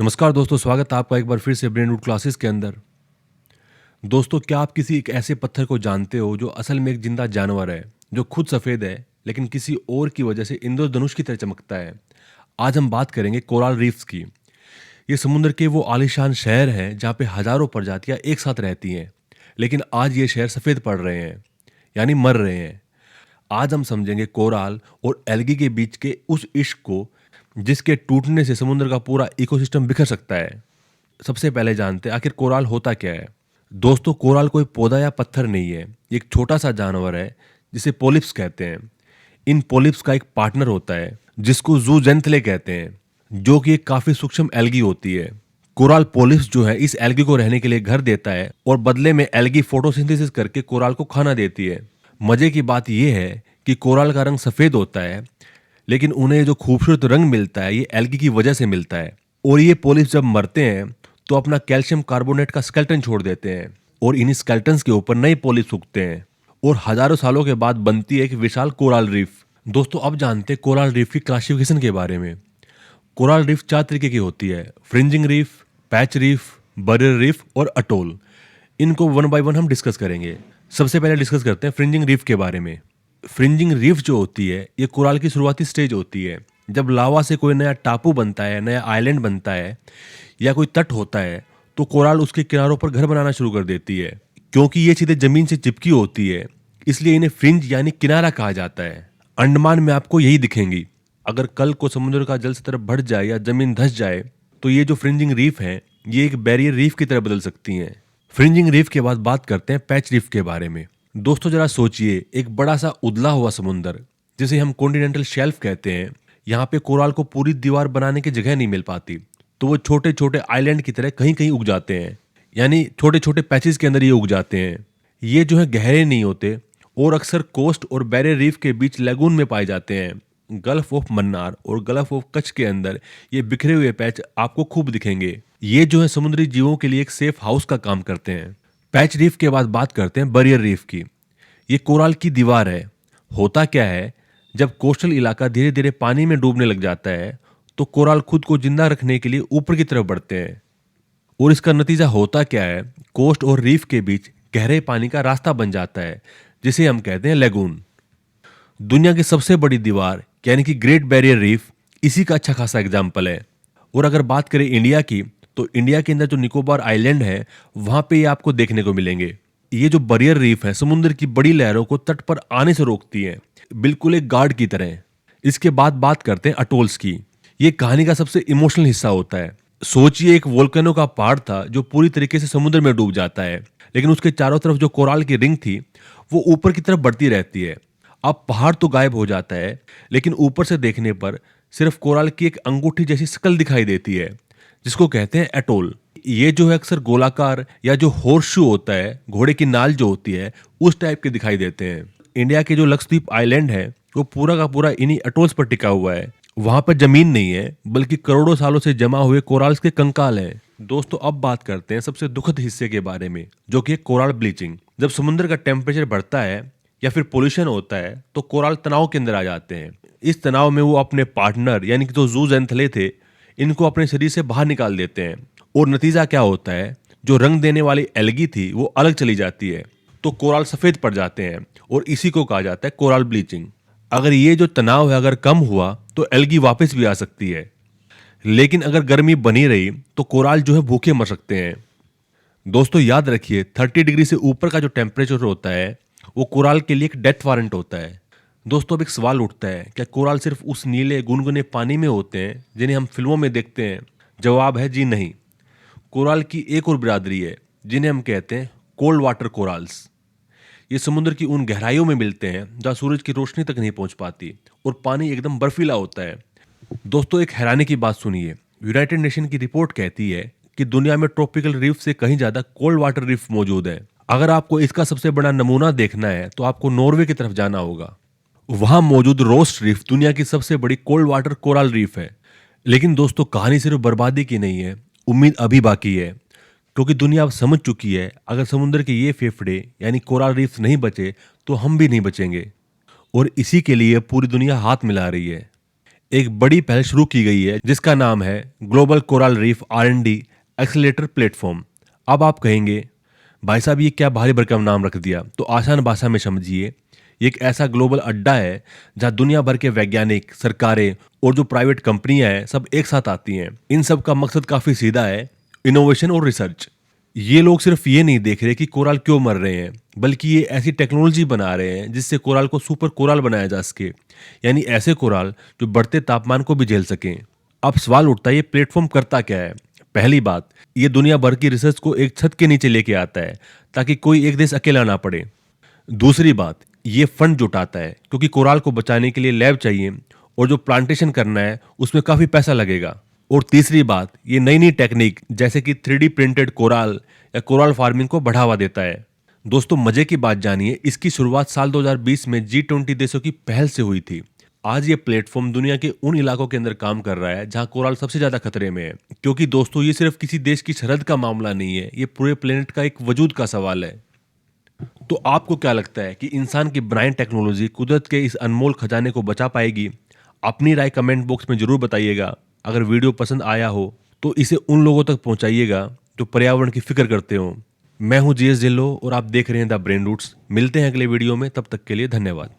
नमस्कार दोस्तों, स्वागत है आपका एक बार फिर से ब्रेन रूट क्लासेस के अंदर। दोस्तों, क्या आप किसी एक ऐसे पत्थर को जानते हो जो असल में एक जिंदा जानवर है, जो खुद सफ़ेद है लेकिन किसी और की वजह से इंद्रधनुष की तरह चमकता है। आज हम बात करेंगे कोरल रीफ्स की। ये समुद्र के वो आलीशान शहर हैं जहाँ पे हजारों प्रजातियाँ एक साथ रहती हैं, लेकिन आज ये शहर सफ़ेद पड़ रहे हैं, यानी मर रहे हैं। आज हम समझेंगे कोराल और एल्गी के बीच के उस इश्क को जिसके टूटने से समुद्र का पूरा इकोसिस्टम बिखर सकता है। सबसे पहले जानते हैं आखिर कोराल होता क्या है। दोस्तों, कोराल कोई पौधा या पत्थर नहीं है, ये एक छोटा सा जानवर है जिसे पोलिप्स कहते हैं। इन पोलिप्स का एक पार्टनर होता है जिसको जूजेंथले कहते हैं, जो कि एक काफी सूक्ष्म एल्गी होती है। कोराल पोलिप्स जो है इस एल्गी को रहने के लिए घर देता है और बदले में एल्गी फोटोसिंथेसिस करके कोराल को खाना देती है। मजे की बात यह है कि कोराल का रंग सफेद होता है, लेकिन उन्हें जो खूबसूरत रंग मिलता है ये एल्गी की वजह से मिलता है। और ये पोलिप्स जब मरते हैं तो अपना कैल्शियम कार्बोनेट का स्केलेटन छोड़ देते हैं और इन्हीं स्केलेटन्स के ऊपर नए पोलिप्स उगते हैं और हजारों सालों के बाद बनती है एक विशाल कोराल रीफ। दोस्तों, अब जानते हैं कोराल रीफ की क्लासिफिकेशन के बारे में। कोराल रीफ 4 तरीके की होती है: fringing reef, patch reef, barrier reef और अटोल। इनको वन बाय वन हम डिस्कस करेंगे। सबसे पहले डिस्कस करते हैं फ्रिंजिंग रीफ के बारे में। फ्रिंजिंग रीफ जो होती है ये कोराल की शुरुआती स्टेज होती है। जब लावा से कोई नया टापू बनता है, नया आइलैंड बनता है या कोई तट होता है तो कोराल उसके किनारों पर घर बनाना शुरू कर देती है। क्योंकि ये सीधे जमीन से चिपकी होती है, इसलिए इन्हें फ्रिंज यानी किनारा कहा जाता है। अंडमान में आपको यही दिखेंगी। अगर कल को समुद्र का जल स्तर बढ़ जाए या जमीन धंस जाए तो ये जो फ्रिंजिंग रीफ है ये एक बैरियर रीफ की तरह बदल सकती हैं। फ्रिंजिंग रीफ के बाद बात करते हैं पैच रीफ के बारे में। दोस्तों, जरा सोचिए, एक बड़ा सा उदला हुआ समुंदर जिसे हम कॉन्टिनेंटल शेल्फ कहते हैं, यहाँ पे कोराल को पूरी दीवार बनाने की जगह नहीं मिल पाती, तो वो छोटे छोटे आइलैंड की तरह कहीं कहीं उग जाते हैं, यानी छोटे छोटे पैचेस के अंदर ये उग जाते हैं। ये जो है गहरे नहीं होते और अक्सर कोस्ट और बैरियर रीफ के बीच लगून में पाए जाते हैं। गल्फ ऑफ मन्नार और गल्फ ऑफ कच्छ के अंदर ये बिखरे हुए पैच आपको खूब दिखेंगे। ये जो है समुद्री जीवों के लिए एक सेफ हाउस का काम करते हैं। पैच रीफ के बाद बात करते हैं बरियर रीफ की। ये कोराल की दीवार है। होता क्या है, जब कोस्टल इलाका धीरे धीरे पानी में डूबने लग जाता है तो कोराल खुद को जिंदा रखने के लिए ऊपर की तरफ बढ़ते हैं और इसका नतीजा होता क्या है, कोस्ट और रीफ के बीच गहरे पानी का रास्ता बन जाता है जिसे हम कहते हैं लेगून। दुनिया की सबसे बड़ी दीवार यानी कि ग्रेट बैरियर रीफ इसी का अच्छा खासा एग्जाम्पल है। और अगर बात करें इंडिया की, तो इंडिया के अंदर जो निकोबार आइलैंड है वहां पे ये आपको देखने को मिलेंगे। ये जो बरियर रीफ है समुद्र की बड़ी लहरों को तट पर आने से रोकती है, बिल्कुल एक गार्ड की तरह। इसके बाद बात करते हैं अटोल्स की। ये कहानी का सबसे इमोशनल हिस्सा होता है। सोचिए, एक वोल्केनो का पहाड़ था जो पूरी तरीके से समुद्र में डूब जाता है, लेकिन उसके चारों तरफ जो कोराल की रिंग थी वो ऊपर की तरफ बढ़ती रहती है। अब पहाड़ तो गायब हो जाता है, लेकिन ऊपर से देखने पर सिर्फ कोराल की एक अंगूठी जैसी शकल दिखाई देती है, जिसको कहते हैं एटोल। ये जो है अक्सर गोलाकार या जो हॉर्सशू होता है, घोड़े की नाल जो होती है, उस टाइप के दिखाई देते हैं। इंडिया के जो लक्षद्वीप आइलैंड है वो पूरा का पूरा इन्हीं एटोल्स पर टिका हुआ है। वहां पर जमीन नहीं है, बल्कि करोड़ों सालों से जमा हुए कोराल्स के कंकाल हैं। दोस्तों, अब बात करते हैं सबसे दुखद हिस्से के बारे में, जो कि कोराल ब्लीचिंग। जब समुद्र का टेम्परेचर बढ़ता है या फिर पोल्यूशन होता है तो कोराल तनाव के अंदर आ जाते हैं। इस तनाव में वो अपने पार्टनर यानी कि जो जूजेंथले थे इनको अपने शरीर से बाहर निकाल देते हैं और नतीजा क्या होता है, जो रंग देने वाली एल्गी थी वो अलग चली जाती है, तो कोराल सफेद पड़ जाते हैं और इसी को कहा जाता है कोराल ब्लीचिंग। अगर ये जो तनाव है अगर कम हुआ तो एल्गी वापस भी आ सकती है, लेकिन अगर गर्मी बनी रही तो कोराल जो है भूखे मर सकते हैं। दोस्तों, याद रखिए, 30 डिग्री से ऊपर का जो टेम्परेचर होता है वो कोराल के लिए एक डेथ वारंट होता है। दोस्तों, अब एक सवाल उठता है, क्या कोराल सिर्फ उस नीले गुनगुने पानी में होते हैं जिन्हें हम फिल्मों में देखते हैं? जवाब है जी नहीं। कोराल की एक और बिरादरी है जिन्हें हम कहते हैं कोल्ड वाटर कोराल्स। ये समुद्र की उन गहराइयों में मिलते हैं जहाँ सूरज की रोशनी तक नहीं पहुंच पाती और पानी एकदम बर्फीला होता है। दोस्तों, एक हैरानी की बात सुनिए। यूनाइटेड नेशन की रिपोर्ट कहती है कि दुनिया में ट्रॉपिकल रीफ से कहीं ज्यादा कोल्ड वाटर रीफ मौजूद है। अगर आपको इसका सबसे बड़ा नमूना देखना है तो आपको नॉर्वे की तरफ जाना होगा। वहां मौजूद रोस्ट रीफ दुनिया की सबसे बड़ी कोल्ड वाटर कोरल रीफ है। लेकिन दोस्तों, कहानी सिर्फ बर्बादी की नहीं है, उम्मीद अभी बाकी है। क्योंकि दुनिया अब समझ चुकी है, अगर समुद्र के ये फेफड़े यानी कोरल रीफ्स नहीं बचे तो हम भी नहीं बचेंगे। और इसी के लिए पूरी दुनिया हाथ मिला रही है। एक बड़ी पहल शुरू की गई है जिसका नाम है global coral reef R&D accelerator platform. अब आप कहेंगे भाई साहब ये क्या भारी भरकम नाम रख दिया, तो आसान भाषा में समझिए। ये एक ऐसा ग्लोबल अड्डा है जहां दुनिया भर के वैज्ञानिक, सरकारें और जो प्राइवेट कंपनियां हैं सब एक साथ आती हैं। इन सब का मकसद काफी सीधा है, इनोवेशन और रिसर्च। ये लोग सिर्फ ये नहीं देख रहे कि कोराल क्यों मर रहे हैं, बल्कि ये ऐसी टेक्नोलॉजी बना रहे हैं जिससे कोराल को सुपर कोराल बनाया जा सके, यानी ऐसे कोराल जो बढ़ते तापमान को भी झेल सकें। अब सवाल उठता है ये प्लेटफॉर्म करता क्या है। पहली बात, ये दुनिया भर की रिसर्च को एक छत के नीचे लेके आता है ताकि कोई एक देश अकेला ना पड़े। दूसरी बात, ये फंड जुटाता है क्योंकि कोराल को बचाने के लिए लैब चाहिए और जो प्लांटेशन करना है उसमें काफी पैसा लगेगा। और तीसरी बात, ये नई नई टेक्निक जैसे कि 3D प्रिंटेड कोराल या कोराल फार्मिंग को बढ़ावा देता है। दोस्तों मजे की बात जानिए, इसकी शुरुआत साल 2020 में G20 देशों की पहल से हुई थी। आज ये प्लेटफॉर्म दुनिया के उन इलाकों के अंदर काम कर रहा है जहां कोराल सबसे ज्यादा खतरे में है। क्योंकि दोस्तों ये सिर्फ किसी देश की सरहद का मामला नहीं है, ये पूरे प्लेनेट का एक वजूद का सवाल है। तो आपको क्या लगता है कि इंसान की ब्राइन टेक्नोलॉजी कुदरत के इस अनमोल खजाने को बचा पाएगी? अपनी राय कमेंट बॉक्स में जरूर बताइएगा। अगर वीडियो पसंद आया हो तो इसे उन लोगों तक पहुंचाइएगा जो पर्यावरण की फिक्र करते हो। मैं हूं GS ढिल्लों और आप देख रहे हैं द ब्रेन रूट्स। मिलते हैं अगले वीडियो में, तब तक के लिए धन्यवाद।